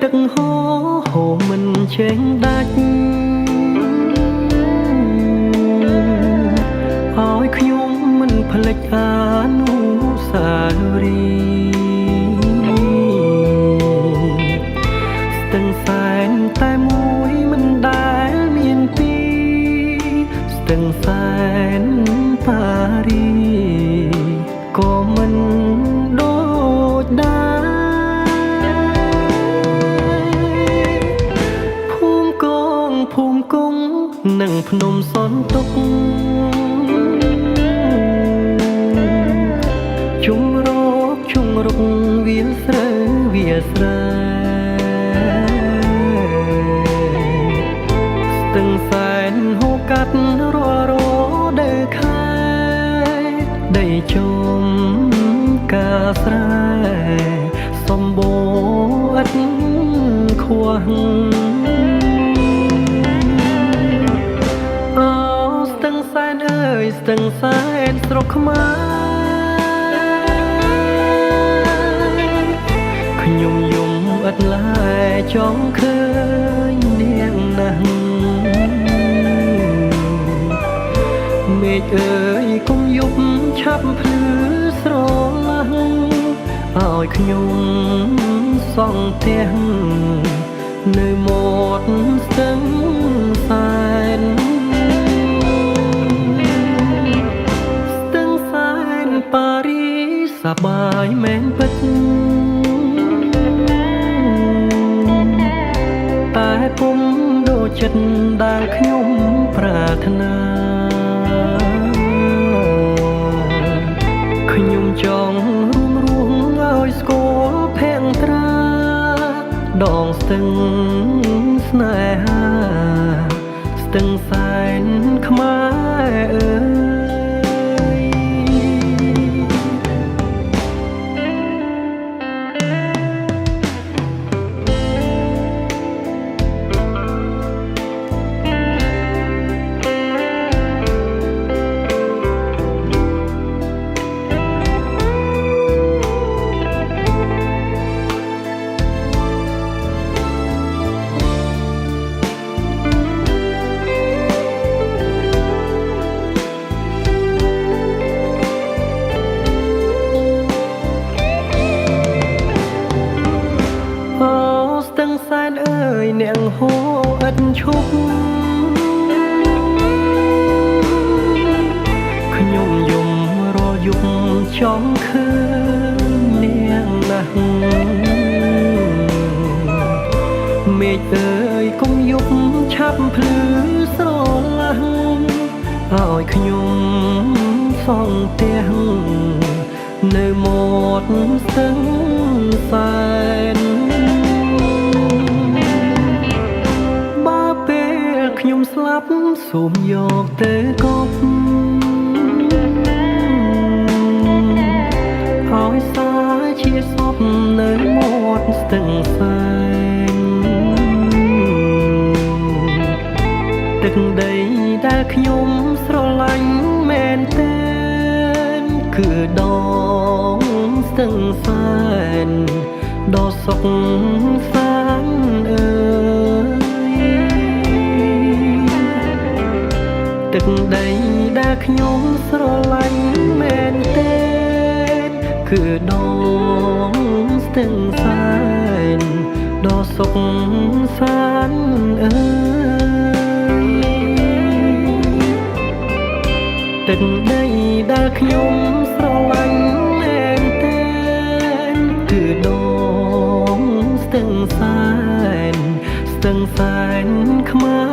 ទឹកហូរមិនចេញដាច់ឲ្យខ្ញុំមិនភ្លេចអនុស្សាវរីយ៍ស្ទឹងសែនតែមួយមិនដែលមានពីរស្ទឹងសែនប៉ារីក៏មិនដូចដែរភូមិគង់និងភ្នំសនទុកជុំរុកវាស្រើស្ទឹងសែនហូរកាត់រាល់រដូវខែដីជុំកាស្រែសម្បូរឥតខ្វះអូស្ទឹងសែនអើយស្ទឹងសែនស្រុកខ្មែរខ្ញុំយំឥតឡើយចង់ឃើញនាងណាស់មេឃអើយកុំយប់ឆាប់ភ្លឺស្រឡះឲ្យខ្ញុំសង់ផ្ទះនៅមាត់ស្ទឹងសែនស្ទឹងសែនប៉ារីសប្បាយមែនពិតតែពុំដូចចិត្តដែលខ្ញុំប្រាថ្នាខ្ញុំចង់រួមឲ្យស្គាល់ភ័ក្រត្រាដងស្ទឹងស្នេហាស្ទឹងសែនខ្មែរអើយសែនអើយនាងហូរឥតឈប់ខ្ញុំយំរាល់យប់ចង់ឃើញនាងណាស់មេឃអើយកុំយប់ឆាប់ភ្លឺស្រឡះឲ្យខ្ញុំសង់ផ្ទះនៅមាត់ស្ទឹងសែនខ្ញុំស្លាប់សូមយកទៅកប់ឲ្យសាជាសពនៅមាត់ស្ទឹងសែនទឹកដីដែលខ្ញុំស្រឡាញ់មែនទែនគឺដងស្ទឹងសែនដ៏សុខសាន្តអើទឹកដីដែលខ្ញុំស្រឡាញ់មែនទែនគឺដងស្ទឹងសែនដ៏សុខសាន្តអើយទឹកដីដែលខ្ញុំស្រឡាញ់មែនទែនគឺដងស្ទឹងសែនខ្មែរ